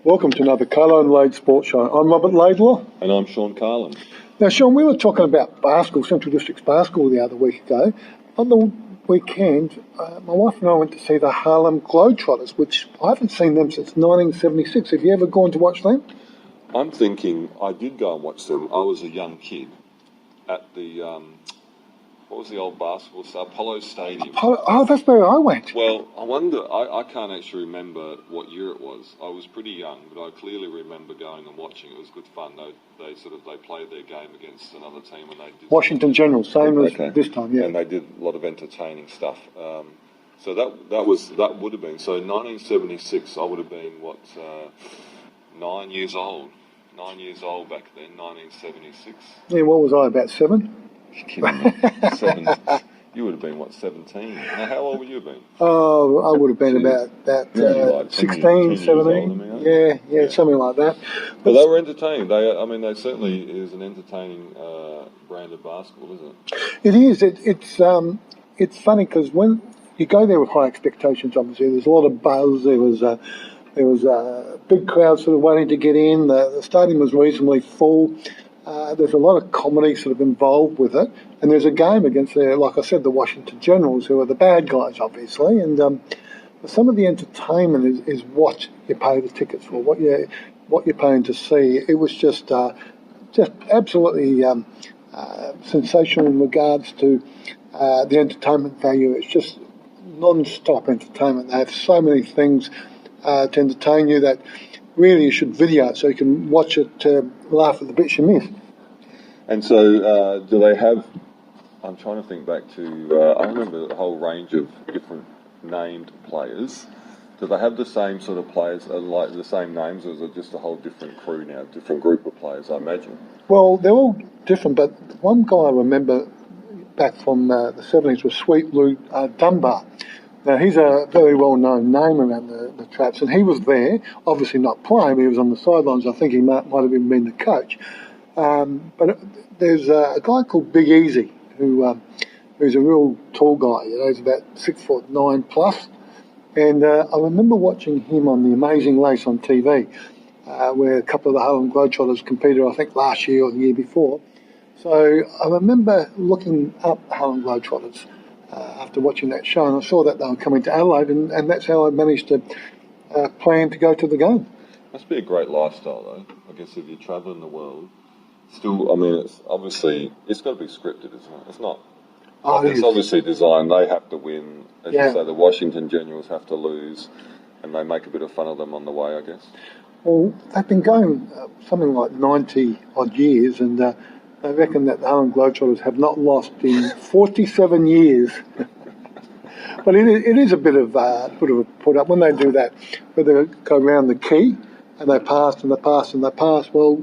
Welcome to another Carlo and Adelaide Sports Show. I'm Robert Laidlaw. And I'm Sean Carlin. Now, Sean, we were talking about basketball, Central District's basketball the other week ago. On the weekend, my wife and I went to see the Harlem Globetrotters, which I haven't seen them since 1976. Have you ever gone to watch them? I'm thinking I did go and watch them. I was a young kid at the, what was the old basketball star? Apollo Stadium. Oh, that's where I went. Well, I wonder, I can't actually remember what year it was. I was pretty young, but I clearly remember going and watching. It was good fun. They played their game against another team and they did... Washington General, same as this time, yeah. And they did a lot of entertaining stuff. So that would have been, so 1976, I would have been, 9 years old. 9 years old back then, 1976. Yeah, what was I, about 7? You would have been, 17? Now, how old would you have been? Oh, I would have been about 16, 17. Yeah, something like that. But they were entertaining. They certainly is an entertaining brand of basketball, isn't it? It is. It's funny because when you go there with high expectations, obviously, there's a lot of buzz. There was a big crowd sort of waiting to get in. The stadium was reasonably full. There's a lot of comedy sort of involved with it, and there's a game against, like I said, the Washington Generals, who are the bad guys, obviously. And some of the entertainment is what you pay the tickets for, what you're paying to see. It was just absolutely sensational in regards to the entertainment value. It's just non-stop entertainment. They have so many things to entertain you that really you should video it so you can watch it to laugh at the bits you miss. And so do they have, I'm trying to think back to, I remember a whole range of different named players. Do they have the same sort of players, like the same names, or is it just a whole different crew now, different group of players, I imagine? Well, they're all different, but one guy I remember back from the 70s was Sweet Lou Dunbar. Now, he's a very well-known name around the traps, and he was there, obviously not playing, but he was on the sidelines. I think he might have even been the coach. But there's a guy called Big Easy, who's a real tall guy. He's about 6'9" plus. And I remember watching him on The Amazing Race on TV, where a couple of the Harlem Globetrotters competed, I think, last year or the year before. So I remember looking up Harlem Globetrotters after watching that show, and I saw that they were coming to Adelaide, and that's how I managed to plan to go to the game. Must be a great lifestyle, though. I guess if you're travelling the world, still, it's obviously, it's got to be scripted, isn't it? It's not. It's obviously designed. They have to win. As you say, the Washington Generals have to lose, and they make a bit of fun of them on the way, I guess. Well, they've been going something like 90 odd years, and they reckon that the Harlem Globetrotters have not lost in 47 years. But it is a bit of a put up when they do that, where they go around the key and they pass and they pass and they pass. Well,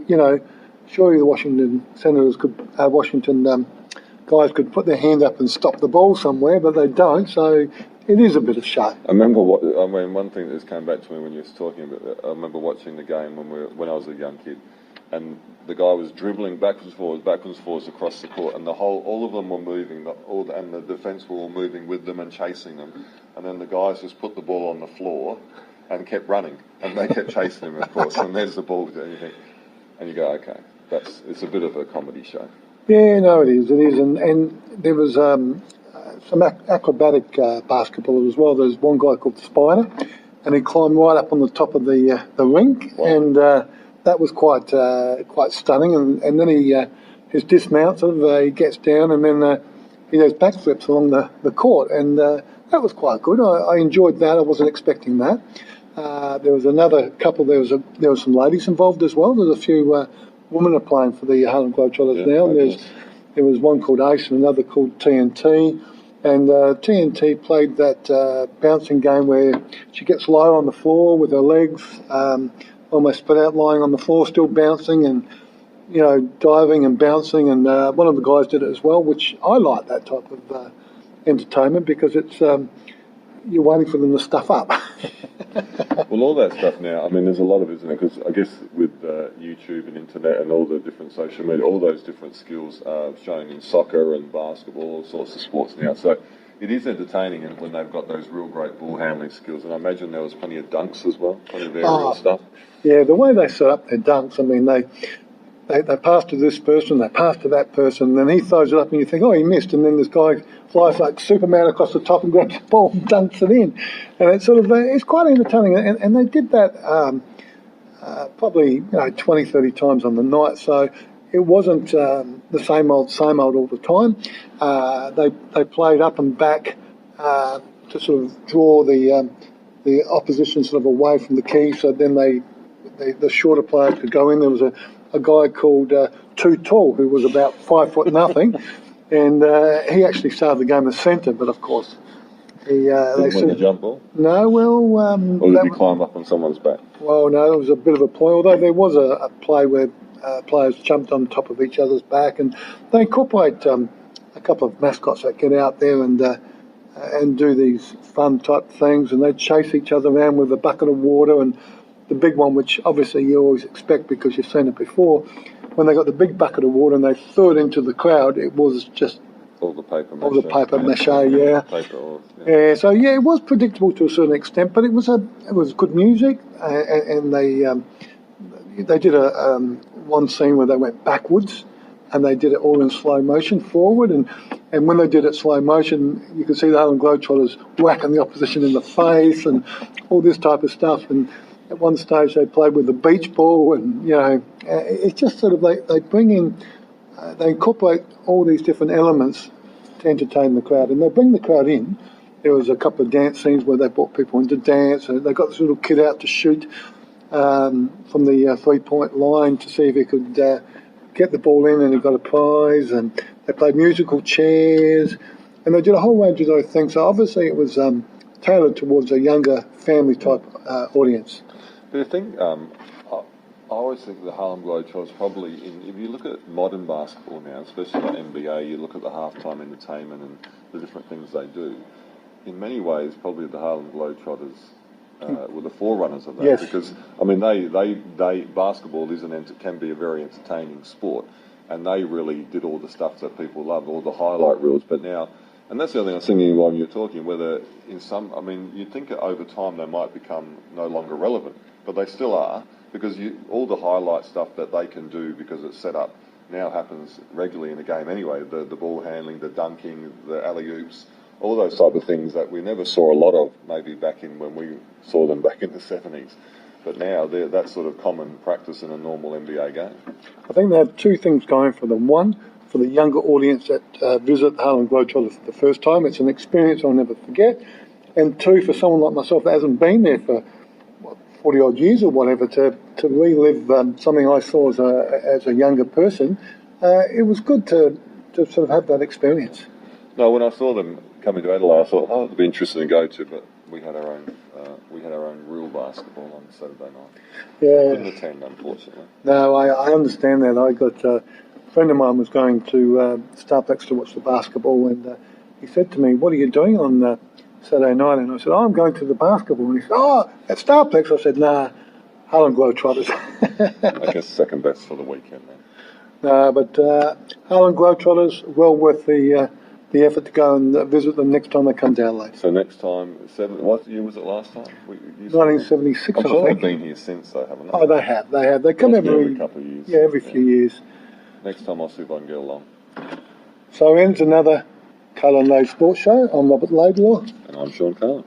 surely the Washington Senators Washington guys could put their hand up and stop the ball somewhere, but they don't. So it is a bit of show. I remember one thing that just came back to me when you were talking about that. I remember watching the game when I was a young kid, and the guy was dribbling backwards and forwards across the court, and all of them were moving, and the defence were all moving with them and chasing them, and then the guys just put the ball on the floor and kept running, and they kept chasing him, of course, and there's the ball, and you go, okay, it's a bit of a comedy show. Yeah, no, it is, and there was some acrobatic basketball as well. There's one guy called the Spider, and he climbed right up on the top of the rink, wow. And that was quite stunning. And then his dismount, he gets down, and then he does backflips along the court, and that was quite good. I enjoyed that. I wasn't expecting that. There was another couple. There was some ladies involved as well. There's a few women are playing for the Harlem Globetrotters now. And there was one called Ace and another called TNT. And TNT played that bouncing game where she gets low on the floor with her legs almost spread out, lying on the floor, still bouncing and diving and bouncing. And one of the guys did it as well, which I like that type of entertainment because it's you're waiting for them to stuff up. Well, all that stuff now, there's a lot of it, isn't it? Because I guess with YouTube and internet and all the different social media, all those different skills are shown in soccer and basketball, all sorts of sports now. So it is entertaining, and when they've got those real great ball handling skills. And I imagine there was plenty of dunks as well, plenty of aerial stuff. Yeah, the way they set up their dunks, I mean, they pass to this person, they pass to that person, and then he throws it up and you think, oh, he missed, and then this guy flies like Superman across the top and grabs the ball and dunks it in. And it's sort of, it's quite entertaining. And they did that probably 20, 30 times on the night, so it wasn't the same old all the time. They played up and back to sort of draw the opposition sort of away from the key, so then the shorter players could go in. There was a guy called Too Tall who was about 5 foot nothing, and he actually started the game as centre, but of course he Didn't win the jump ball? No, well, or did he climb up on someone's back? Well, no, there was a bit of a play, although there was a play where players jumped on top of each other's back, and they incorporate a couple of mascots that get out there and do these fun type things, and they chase each other around with a bucket of water. And the big one, which obviously you always expect because you've seen it before, when they got the big bucket of water and they threw it into the crowd, it was just all the paper mache. All the paper mache, yeah. Paper oil, yeah. So yeah, it was predictable to a certain extent, but it was good music, and they did one scene where they went backwards, and they did it all in slow motion forward, and when they did it slow motion, you could see the Harlem Globetrotters whacking the opposition in the face and all this type of stuff. And at one stage they played with the beach ball, and it's just sort of they bring in, they incorporate all these different elements to entertain the crowd, and they bring the crowd in. There was a couple of dance scenes where they brought people in to dance, and they got this little kid out to shoot from the 3-point line to see if he could get the ball in, and he got a prize. And they played musical chairs, and they did a whole range of those things. So obviously it was tailored towards a younger family type audience. But I think I always think the Harlem Globetrotters probably, if you look at modern basketball now, especially like NBA, you look at the halftime entertainment and the different things they do. In many ways, probably the Harlem Globetrotters were the forerunners of that. Yes. Because I mean, they basketball can be a very entertaining sport, and they really did all the stuff that people love, all the highlight reels. But now, and that's the other thing I was thinking while you were talking, whether I mean, you'd think that over time they might become no longer relevant, but they still are, because all the highlight stuff that they can do because it's set up now happens regularly in the game anyway. The ball handling, the dunking, the alley-oops, all those type of things that we never saw a lot of maybe back in when we saw them back in the 70s. But now that's sort of common practice in a normal NBA game. I think they have two things going for them. One, for the younger audience that visit the Harlem Globetrotters for the first time, it's an experience I'll never forget. And two, for someone like myself that hasn't been there for 40 odd years or whatever, to relive something I saw as a younger person, it was good to sort of have that experience. No, when I saw them coming to Adelaide, I thought, oh, it'd be interesting to go to, but we had our own real basketball on Saturday night. Yeah. Couldn't attend, unfortunately. No, I understand that. I got a friend of mine was going to Starplex to watch the basketball, and he said to me, "What are you doing on Saturday night?" And I said, "Oh, I'm going to the basketball." And he said, "Oh, at Starplex?" I said, "Nah, Harlem Globetrotters." I guess second best for the weekend then. No, but Harlem Globetrotters, well worth the effort to go and visit them next time they come to Adelaide. So next time, what year was it last time? 1976, I I'm sure think. they've been here since, though, haven't they? Oh, they have. They come every couple of years. Yeah, every few years. Next time I'll see if I can get along. So ends another Carlo and Adelaide Sports Show. I'm Robert Laidlaw. And I'm Sean Carlo.